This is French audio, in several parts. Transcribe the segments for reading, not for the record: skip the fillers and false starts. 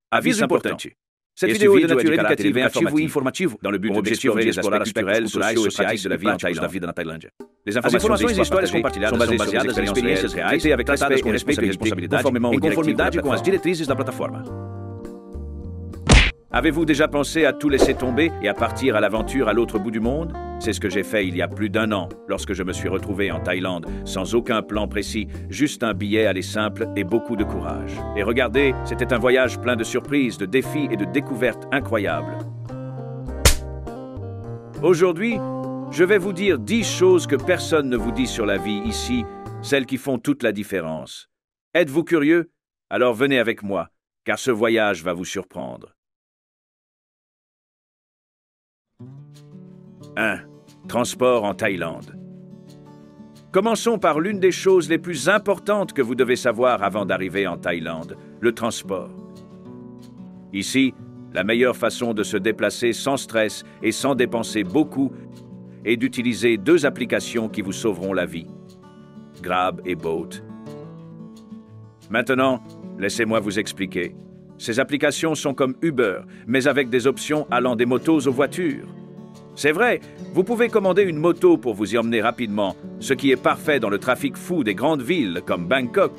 Aviso importante. Cette vidéo é de natura educativa e informativo, dans le but de explorar aspectos culturais, sociais e práticos da vida na Tailândia. As informações e histórias compartilhadas são baseadas em experiências reais e tratadas com respeito e responsabilidade, em conformidade com as diretrizes da plataforma. Avez-vous déjà pensé à tout laisser tomber et à partir à l'aventure à l'autre bout du monde? C'est ce que j'ai fait il y a plus d'un an, lorsque je me suis retrouvé en Thaïlande, sans aucun plan précis, juste un billet aller simple et beaucoup de courage. Et regardez, c'était un voyage plein de surprises, de défis et de découvertes incroyables. Aujourd'hui, je vais vous dire 10 choses que personne ne vous dit sur la vie ici, celles qui font toute la différence. Êtes-vous curieux? Alors venez avec moi, car ce voyage va vous surprendre. 1. Transport en Thaïlande. Commençons par l'une des choses les plus importantes que vous devez savoir avant d'arriver en Thaïlande, le transport. Ici, la meilleure façon de se déplacer sans stress et sans dépenser beaucoup est d'utiliser 2 applications qui vous sauveront la vie, Grab et Boat. Maintenant, laissez-moi vous expliquer. Ces applications sont comme Uber, mais avec des options allant des motos aux voitures. C'est vrai, vous pouvez commander une moto pour vous y emmener rapidement, ce qui est parfait dans le trafic fou des grandes villes comme Bangkok.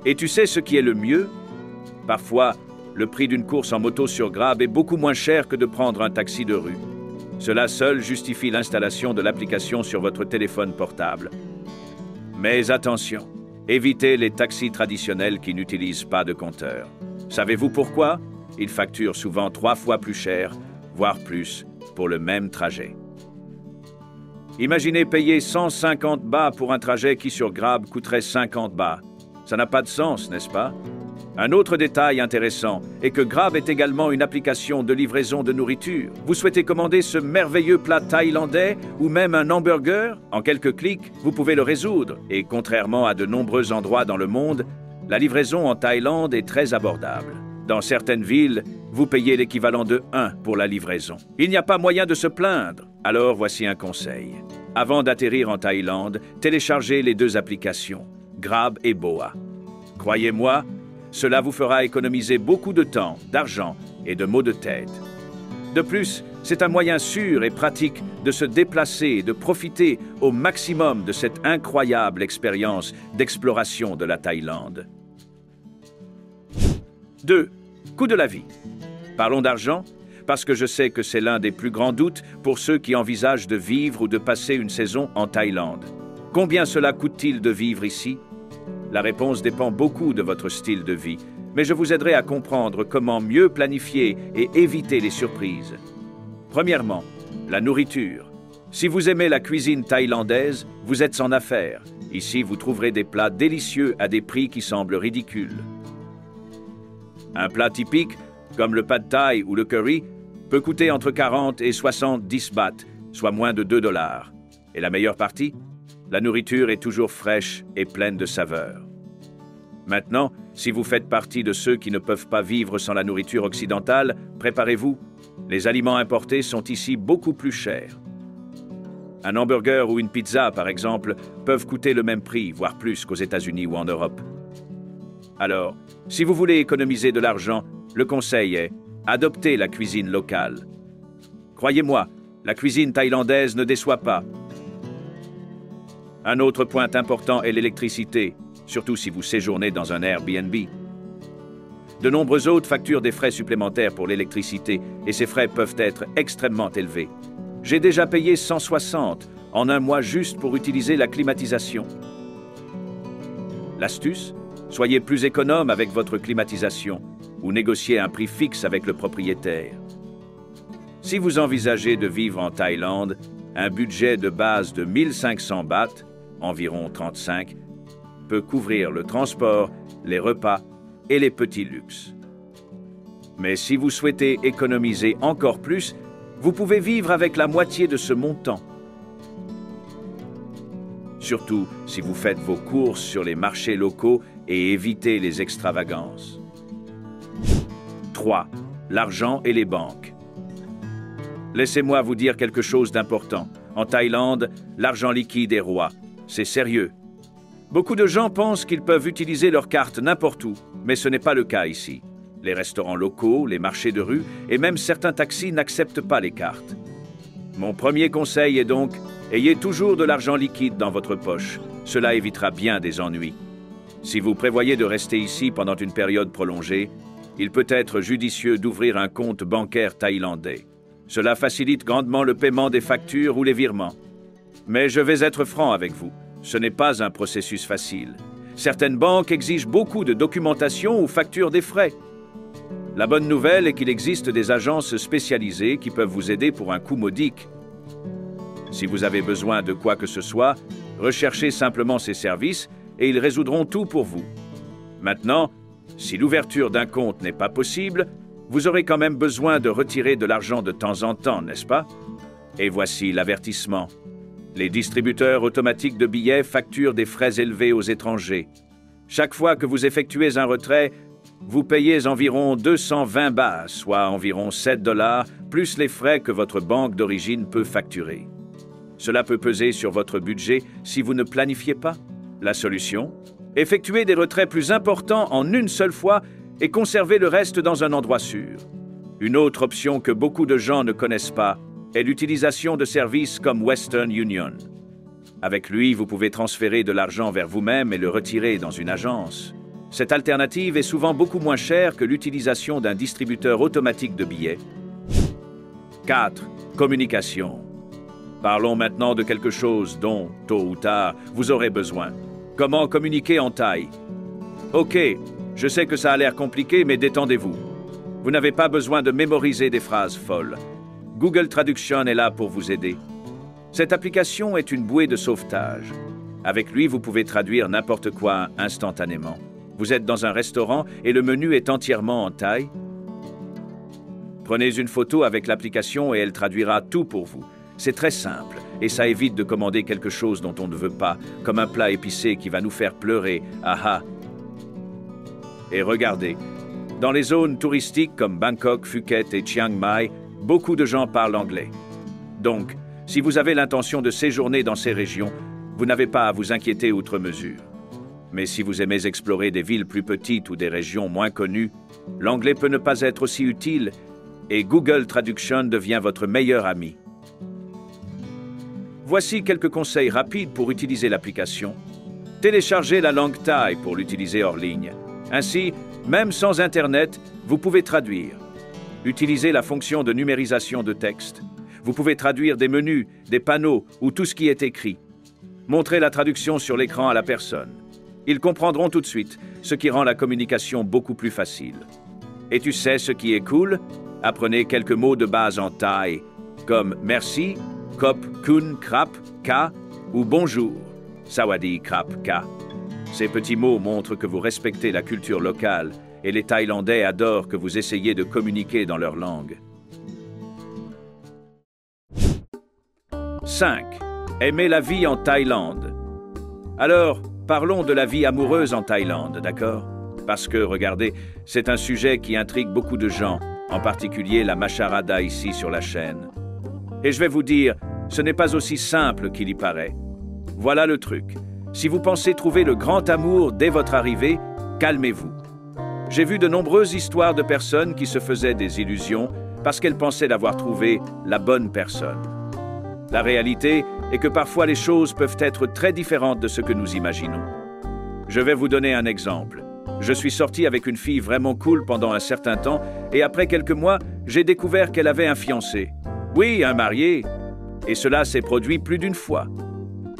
Et tu sais ce qui est le mieux? Parfois, le prix d'une course en moto sur Grab est beaucoup moins cher que de prendre un taxi de rue. Cela seul justifie l'installation de l'application sur votre téléphone portable. Mais attention, évitez les taxis traditionnels qui n'utilisent pas de compteur. Savez-vous pourquoi? Ils facturent souvent 3 fois plus cher, voire plus, pour le même trajet. Imaginez payer 150 bahts pour un trajet qui sur Grab coûterait 50 bahts. Ça n'a pas de sens, n'est-ce pas? Un autre détail intéressant est que Grab est également une application de livraison de nourriture. Vous souhaitez commander ce merveilleux plat thaïlandais ou même un hamburger? En quelques clics, vous pouvez le résoudre. Et contrairement à de nombreux endroits dans le monde, la livraison en Thaïlande est très abordable. Dans certaines villes, vous payez l'équivalent de 1 pour la livraison. Il n'y a pas moyen de se plaindre. Alors voici un conseil. Avant d'atterrir en Thaïlande, téléchargez les 2 applications, Grab et Boa. Croyez-moi, cela vous fera économiser beaucoup de temps, d'argent et de maux de tête. De plus, c'est un moyen sûr et pratique de se déplacer et de profiter au maximum de cette incroyable expérience d'exploration de la Thaïlande. 2. Coût de la vie. Parlons d'argent, parce que je sais que c'est l'un des plus grands doutes pour ceux qui envisagent de vivre ou de passer une saison en Thaïlande. Combien cela coûte-t-il de vivre ici? La réponse dépend beaucoup de votre style de vie, mais je vous aiderai à comprendre comment mieux planifier et éviter les surprises. Premièrement, la nourriture. Si vous aimez la cuisine thaïlandaise, vous êtes en affaires. Ici, vous trouverez des plats délicieux à des prix qui semblent ridicules. Un plat typique, comme le pad thai ou le curry, peut coûter entre 40 et 70 bahts, soit moins de 2 $. Et la meilleure partie? La nourriture est toujours fraîche et pleine de saveurs. Maintenant, si vous faites partie de ceux qui ne peuvent pas vivre sans la nourriture occidentale, préparez-vous. Les aliments importés sont ici beaucoup plus chers. Un hamburger ou une pizza, par exemple, peuvent coûter le même prix, voire plus qu'aux États-Unis ou en Europe. Alors, si vous voulez économiser de l'argent, le conseil est adoptez la cuisine locale. Croyez-moi, la cuisine thaïlandaise ne déçoit pas. Un autre point important est l'électricité, surtout si vous séjournez dans un Airbnb. De nombreux hôtes facturent des frais supplémentaires pour l'électricité et ces frais peuvent être extrêmement élevés. J'ai déjà payé 160 en un mois juste pour utiliser la climatisation. L'astuce? Soyez plus économe avec votre climatisation ou négociez un prix fixe avec le propriétaire. Si vous envisagez de vivre en Thaïlande, un budget de base de 1500 bahts, environ 35, peut couvrir le transport, les repas et les petits luxes. Mais si vous souhaitez économiser encore plus, vous pouvez vivre avec la moitié de ce montant. Surtout si vous faites vos courses sur les marchés locaux et évitez les extravagances. 3. L'argent et les banques. Laissez-moi vous dire quelque chose d'important. En Thaïlande, l'argent liquide est roi. C'est sérieux. Beaucoup de gens pensent qu'ils peuvent utiliser leur carte n'importe où, mais ce n'est pas le cas ici. Les restaurants locaux, les marchés de rue et même certains taxis n'acceptent pas les cartes. Mon premier conseil est donc, ayez toujours de l'argent liquide dans votre poche. Cela évitera bien des ennuis. Si vous prévoyez de rester ici pendant une période prolongée, il peut être judicieux d'ouvrir un compte bancaire thaïlandais. Cela facilite grandement le paiement des factures ou les virements. Mais je vais être franc avec vous, ce n'est pas un processus facile. Certaines banques exigent beaucoup de documentation ou facturent des frais. La bonne nouvelle est qu'il existe des agences spécialisées qui peuvent vous aider pour un coût modique. Si vous avez besoin de quoi que ce soit, recherchez simplement ces services et ils résoudront tout pour vous. Maintenant, si l'ouverture d'un compte n'est pas possible, vous aurez quand même besoin de retirer de l'argent de temps en temps, n'est-ce pas? Et voici l'avertissement. Les distributeurs automatiques de billets facturent des frais élevés aux étrangers. Chaque fois que vous effectuez un retrait, vous payez environ 220 bahts, soit environ 7 $, plus les frais que votre banque d'origine peut facturer. Cela peut peser sur votre budget si vous ne planifiez pas. La solution? Effectuer des retraits plus importants en une seule fois et conserver le reste dans un endroit sûr. Une autre option que beaucoup de gens ne connaissent pas est l'utilisation de services comme Western Union. Avec lui, vous pouvez transférer de l'argent vers vous-même et le retirer dans une agence. Cette alternative est souvent beaucoup moins chère que l'utilisation d'un distributeur automatique de billets. 4. Communication. Parlons maintenant de quelque chose dont, tôt ou tard, vous aurez besoin. Comment communiquer en thaï? Ok, je sais que ça a l'air compliqué, mais détendez-vous. Vous n'avez pas besoin de mémoriser des phrases folles. Google Traduction est là pour vous aider. Cette application est une bouée de sauvetage. Avec lui, vous pouvez traduire n'importe quoi instantanément. Vous êtes dans un restaurant et le menu est entièrement en thaï. Prenez une photo avec l'application et elle traduira tout pour vous. C'est très simple et ça évite de commander quelque chose dont on ne veut pas, comme un plat épicé qui va nous faire pleurer. Ah ah. Et regardez, dans les zones touristiques comme Bangkok, Phuket et Chiang Mai, beaucoup de gens parlent anglais. Donc, si vous avez l'intention de séjourner dans ces régions, vous n'avez pas à vous inquiéter outre mesure. Mais si vous aimez explorer des villes plus petites ou des régions moins connues, l'anglais peut ne pas être aussi utile et Google Traduction devient votre meilleur ami. Voici quelques conseils rapides pour utiliser l'application. Téléchargez la langue thaï pour l'utiliser hors ligne. Ainsi, même sans Internet, vous pouvez traduire. Utilisez la fonction de numérisation de texte. Vous pouvez traduire des menus, des panneaux ou tout ce qui est écrit. Montrez la traduction sur l'écran à la personne. Ils comprendront tout de suite, ce qui rend la communication beaucoup plus facile. Et tu sais ce qui est cool? Apprenez quelques mots de base en thaï, comme merci, kop kun krap ka ou bonjour, sawadi krap ka. Ces petits mots montrent que vous respectez la culture locale et les Thaïlandais adorent que vous essayiez de communiquer dans leur langue. 5. Aimer la vie en Thaïlande. Alors, parlons de la vie amoureuse en Thaïlande, d'accord? Parce que, regardez, c'est un sujet qui intrigue beaucoup de gens, en particulier la macharada ici sur la chaîne. Et je vais vous dire, ce n'est pas aussi simple qu'il y paraît. Voilà le truc. Si vous pensez trouver le grand amour dès votre arrivée, calmez-vous. J'ai vu de nombreuses histoires de personnes qui se faisaient des illusions parce qu'elles pensaient d'avoir trouvé la bonne personne. La réalité est que parfois les choses peuvent être très différentes de ce que nous imaginons. Je vais vous donner un exemple. Je suis sorti avec une fille vraiment cool pendant un certain temps et après quelques mois, j'ai découvert qu'elle avait un fiancé. Oui, un marié. Et cela s'est produit plus d'une fois.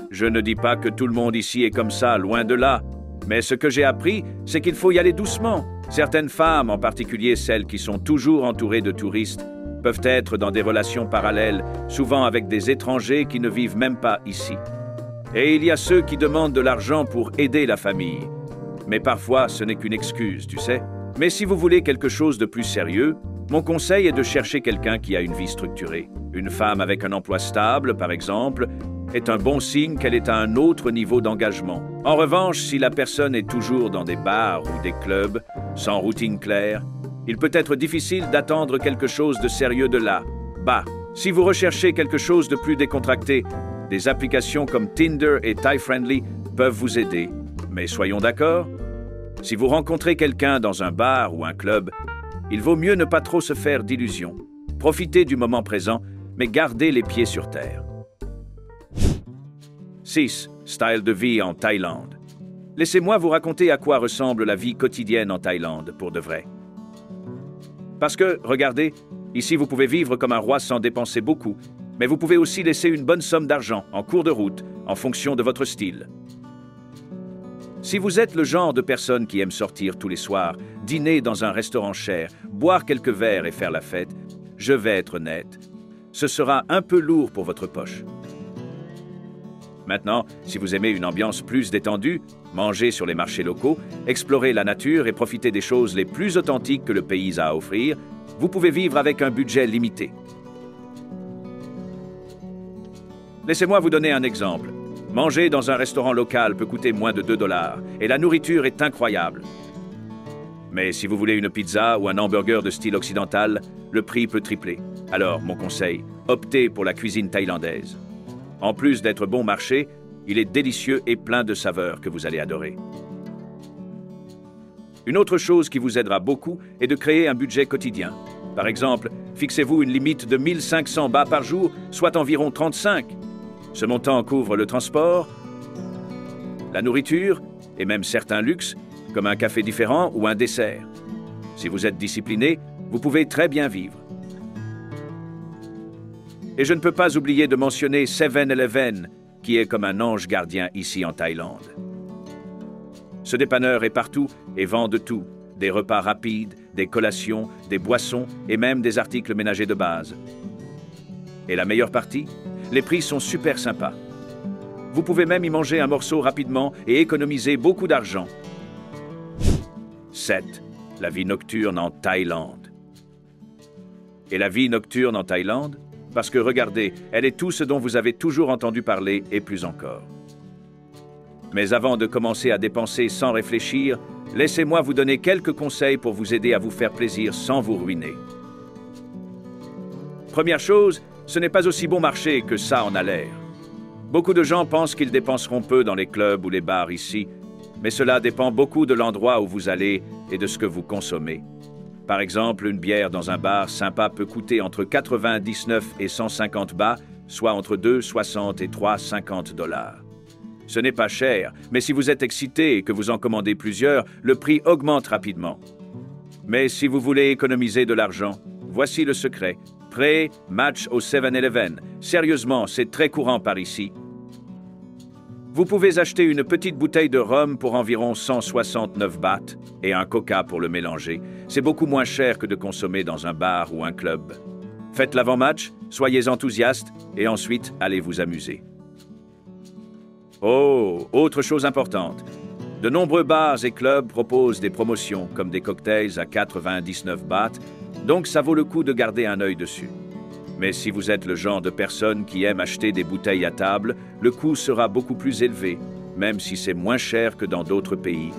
Je ne dis pas que tout le monde ici est comme ça, loin de là. Mais ce que j'ai appris, c'est qu'il faut y aller doucement. Certaines femmes, en particulier celles qui sont toujours entourées de touristes, peuvent être dans des relations parallèles, souvent avec des étrangers qui ne vivent même pas ici. Et il y a ceux qui demandent de l'argent pour aider la famille. Mais parfois, ce n'est qu'une excuse, tu sais. Mais si vous voulez quelque chose de plus sérieux, mon conseil est de chercher quelqu'un qui a une vie structurée. Une femme avec un emploi stable, par exemple, est un bon signe qu'elle est à un autre niveau d'engagement. En revanche, si la personne est toujours dans des bars ou des clubs, sans routine claire, il peut être difficile d'attendre quelque chose de sérieux de là. Bah, si vous recherchez quelque chose de plus décontracté, des applications comme Tinder et Thai Friendly peuvent vous aider. Mais soyons d'accord, Si vous rencontrez quelqu'un dans un bar ou un club, il vaut mieux ne pas trop se faire d'illusions. Profitez du moment présent, mais gardez les pieds sur terre. 6. Style de vie en Thaïlande. Laissez-moi vous raconter à quoi ressemble la vie quotidienne en Thaïlande, pour de vrai. Parce que, regardez, ici vous pouvez vivre comme un roi sans dépenser beaucoup, mais vous pouvez aussi laisser une bonne somme d'argent en cours de route, en fonction de votre style. Si vous êtes le genre de personne qui aime sortir tous les soirs, dîner dans un restaurant cher, boire quelques verres et faire la fête, je vais être honnête, ce sera un peu lourd pour votre poche. Maintenant, si vous aimez une ambiance plus détendue, manger sur les marchés locaux, explorer la nature et profiter des choses les plus authentiques que le pays a à offrir, vous pouvez vivre avec un budget limité. Laissez-moi vous donner un exemple. Manger dans un restaurant local peut coûter moins de 2 $ et la nourriture est incroyable. Mais si vous voulez une pizza ou un hamburger de style occidental, le prix peut tripler. Alors, mon conseil, optez pour la cuisine thaïlandaise. En plus d'être bon marché, il est délicieux et plein de saveurs que vous allez adorer. Une autre chose qui vous aidera beaucoup est de créer un budget quotidien. Par exemple, fixez-vous une limite de 1500 bahts par jour, soit environ 35. Ce montant couvre le transport, la nourriture et même certains luxes, comme un café différent ou un dessert. Si vous êtes discipliné, vous pouvez très bien vivre. Et je ne peux pas oublier de mentionner 7-Eleven, qui est comme un ange gardien ici en Thaïlande. Ce dépanneur est partout et vend de tout, des repas rapides, des collations, des boissons et même des articles ménagers de base. Et la meilleure partie? Les prix sont super sympas. Vous pouvez même y manger un morceau rapidement et économiser beaucoup d'argent. 7. La vie nocturne en Thaïlande. Et la vie nocturne en Thaïlande? Parce que regardez, elle est tout ce dont vous avez toujours entendu parler et plus encore. Mais avant de commencer à dépenser sans réfléchir, laissez-moi vous donner quelques conseils pour vous aider à vous faire plaisir sans vous ruiner. Première chose, ce n'est pas aussi bon marché que ça en a l'air. Beaucoup de gens pensent qu'ils dépenseront peu dans les clubs ou les bars ici, mais cela dépend beaucoup de l'endroit où vous allez et de ce que vous consommez. Par exemple, une bière dans un bar sympa peut coûter entre 99 et 150 bahts, soit entre 2,60 et 3,50 $. Ce n'est pas cher, mais si vous êtes excité et que vous en commandez plusieurs, le prix augmente rapidement. Mais si vous voulez économiser de l'argent, voici le secret. Pré-match au 7-Eleven. Sérieusement, c'est très courant par ici. Vous pouvez acheter une petite bouteille de rhum pour environ 169 bahts et un coca pour le mélanger. C'est beaucoup moins cher que de consommer dans un bar ou un club. Faites l'avant-match, soyez enthousiastes et ensuite allez vous amuser. Oh, autre chose importante. De nombreux bars et clubs proposent des promotions comme des cocktails à 99 bahts, donc ça vaut le coup de garder un œil dessus. Mais si vous êtes le genre de personne qui aime acheter des bouteilles à table, le coût sera beaucoup plus élevé, même si c'est moins cher que dans d'autres pays.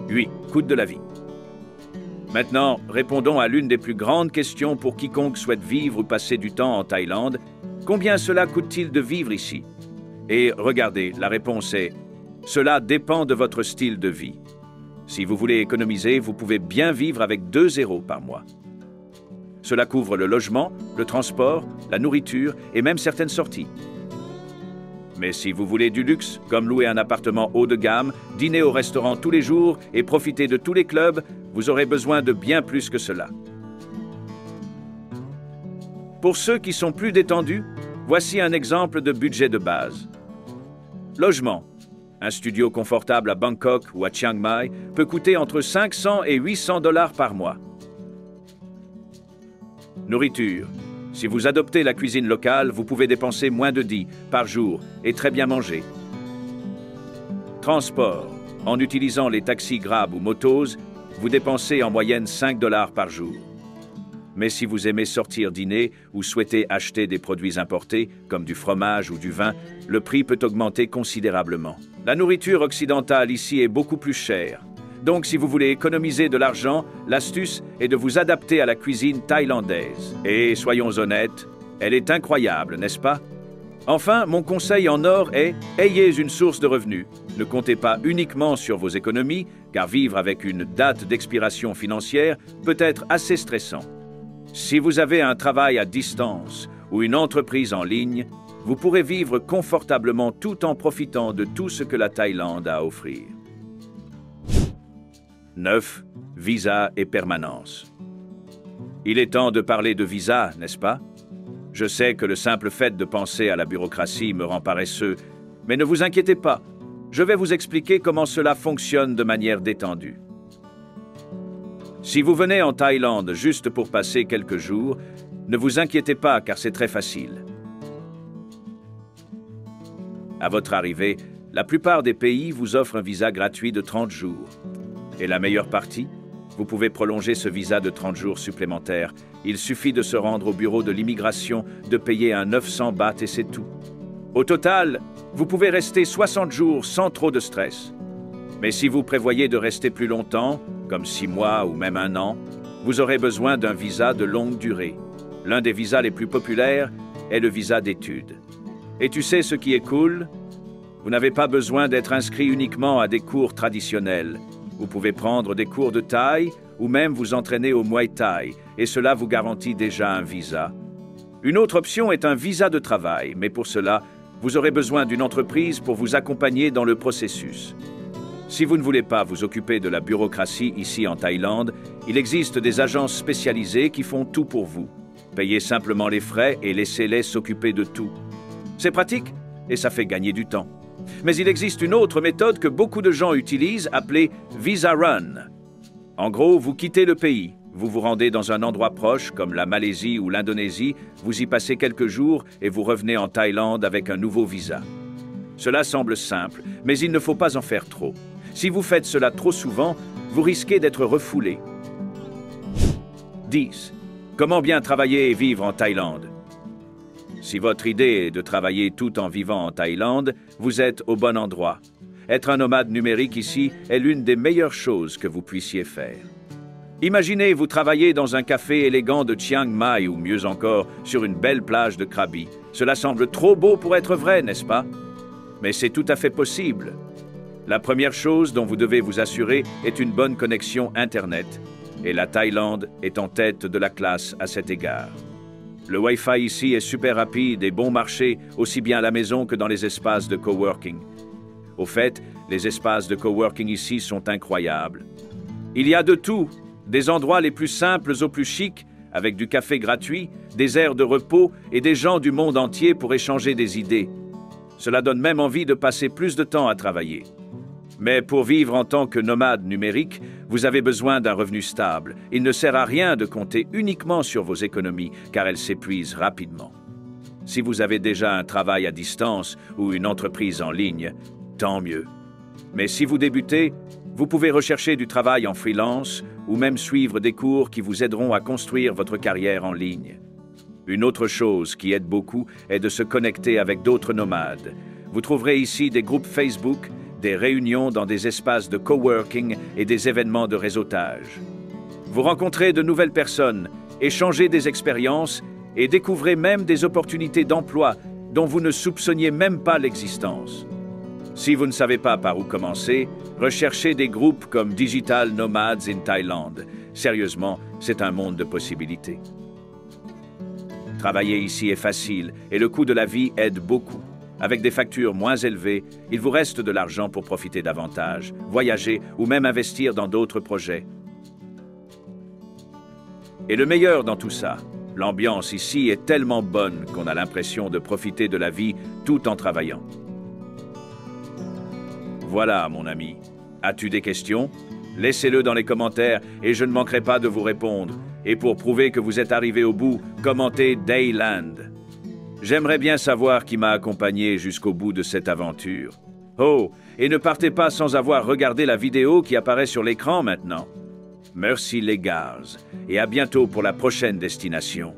8. Coût de la vie. Maintenant, répondons à l'une des plus grandes questions pour quiconque souhaite vivre ou passer du temps en Thaïlande. Combien cela coûte-t-il de vivre ici? Et regardez, la réponse est « Cela dépend de votre style de vie ». Si vous voulez économiser, vous pouvez bien vivre avec 2 € par mois. Cela couvre le logement, le transport, la nourriture et même certaines sorties. Mais si vous voulez du luxe, comme louer un appartement haut de gamme, dîner au restaurant tous les jours et profiter de tous les clubs, vous aurez besoin de bien plus que cela. Pour ceux qui sont plus détendus, voici un exemple de budget de base. Logement. Un studio confortable à Bangkok ou à Chiang Mai peut coûter entre 500 et 800 $ par mois. Nourriture. Si vous adoptez la cuisine locale, vous pouvez dépenser moins de 10 par jour et très bien manger. Transport. En utilisant les taxis Grab ou Motos, vous dépensez en moyenne 5 $ par jour. Mais si vous aimez sortir dîner ou souhaitez acheter des produits importés, comme du fromage ou du vin, le prix peut augmenter considérablement. La nourriture occidentale ici est beaucoup plus chère. Donc si vous voulez économiser de l'argent, l'astuce est de vous adapter à la cuisine thaïlandaise. Et soyons honnêtes, elle est incroyable, n'est-ce pas? Enfin, mon conseil en or est « ayez une source de revenus ». Ne comptez pas uniquement sur vos économies, car vivre avec une date d'expiration financière peut être assez stressant. Si vous avez un travail à distance ou une entreprise en ligne, vous pourrez vivre confortablement tout en profitant de tout ce que la Thaïlande a à offrir. 9. Visa et permanence. Il est temps de parler de visa, n'est-ce pas? Je sais que le simple fait de penser à la bureaucratie me rend paresseux, mais ne vous inquiétez pas, je vais vous expliquer comment cela fonctionne de manière détendue. Si vous venez en Thaïlande juste pour passer quelques jours, ne vous inquiétez pas car c'est très facile. À votre arrivée, la plupart des pays vous offrent un visa gratuit de 30 jours. Et la meilleure partie, vous pouvez prolonger ce visa de 30 jours supplémentaires. Il suffit de se rendre au bureau de l'immigration, de payer un 900 bahts et c'est tout. Au total, vous pouvez rester 60 jours sans trop de stress. Mais si vous prévoyez de rester plus longtemps, comme 6 mois ou même 1 an, vous aurez besoin d'un visa de longue durée. L'un des visas les plus populaires est le visa d'études. Et tu sais ce qui est cool? Vous n'avez pas besoin d'être inscrit uniquement à des cours traditionnels. Vous pouvez prendre des cours de thaï ou même vous entraîner au Muay Thai, et cela vous garantit déjà un visa. Une autre option est un visa de travail, mais pour cela, vous aurez besoin d'une entreprise pour vous accompagner dans le processus. Si vous ne voulez pas vous occuper de la bureaucratie ici en Thaïlande, il existe des agences spécialisées qui font tout pour vous. Payez simplement les frais et laissez-les s'occuper de tout. C'est pratique et ça fait gagner du temps. Mais il existe une autre méthode que beaucoup de gens utilisent, appelée Visa Run. En gros, vous quittez le pays, vous vous rendez dans un endroit proche, comme la Malaisie ou l'Indonésie, vous y passez quelques jours et vous revenez en Thaïlande avec un nouveau visa. Cela semble simple, mais il ne faut pas en faire trop. Si vous faites cela trop souvent, vous risquez d'être refoulé. 10. Comment bien travailler et vivre en Thaïlande? Si votre idée est de travailler tout en vivant en Thaïlande, vous êtes au bon endroit. Être un nomade numérique ici est l'une des meilleures choses que vous puissiez faire. Imaginez vous travailler dans un café élégant de Chiang Mai ou mieux encore, sur une belle plage de Krabi. Cela semble trop beau pour être vrai, n'est-ce pas? Mais c'est tout à fait possible. La première chose dont vous devez vous assurer est une bonne connexion Internet. Et la Thaïlande est en tête de la classe à cet égard. Le Wi-Fi ici est super rapide et bon marché, aussi bien à la maison que dans les espaces de coworking. Au fait, les espaces de coworking ici sont incroyables. Il y a de tout, des endroits les plus simples aux plus chics, avec du café gratuit, des aires de repos et des gens du monde entier pour échanger des idées. Cela donne même envie de passer plus de temps à travailler. Mais pour vivre en tant que nomade numérique, vous avez besoin d'un revenu stable. Il ne sert à rien de compter uniquement sur vos économies, car elles s'épuisent rapidement. Si vous avez déjà un travail à distance ou une entreprise en ligne, tant mieux. Mais si vous débutez, vous pouvez rechercher du travail en freelance ou même suivre des cours qui vous aideront à construire votre carrière en ligne. Une autre chose qui aide beaucoup est de se connecter avec d'autres nomades. Vous trouverez ici des groupes Facebook, des réunions dans des espaces de coworking et des événements de réseautage. Vous rencontrez de nouvelles personnes, échangez des expériences et découvrez même des opportunités d'emploi dont vous ne soupçonniez même pas l'existence. Si vous ne savez pas par où commencer, recherchez des groupes comme Digital Nomads in Thailand. Sérieusement, c'est un monde de possibilités. Travailler ici est facile et le coût de la vie aide beaucoup. Avec des factures moins élevées, il vous reste de l'argent pour profiter davantage, voyager ou même investir dans d'autres projets. Et le meilleur dans tout ça, l'ambiance ici est tellement bonne qu'on a l'impression de profiter de la vie tout en travaillant. Voilà, mon ami. As-tu des questions? Laissez-le dans les commentaires et je ne manquerai pas de vous répondre. Et pour prouver que vous êtes arrivé au bout, commentez Dayland. J'aimerais bien savoir qui m'a accompagné jusqu'au bout de cette aventure. Oh, et ne partez pas sans avoir regardé la vidéo qui apparaît sur l'écran maintenant. Merci les gars, et à bientôt pour la prochaine destination.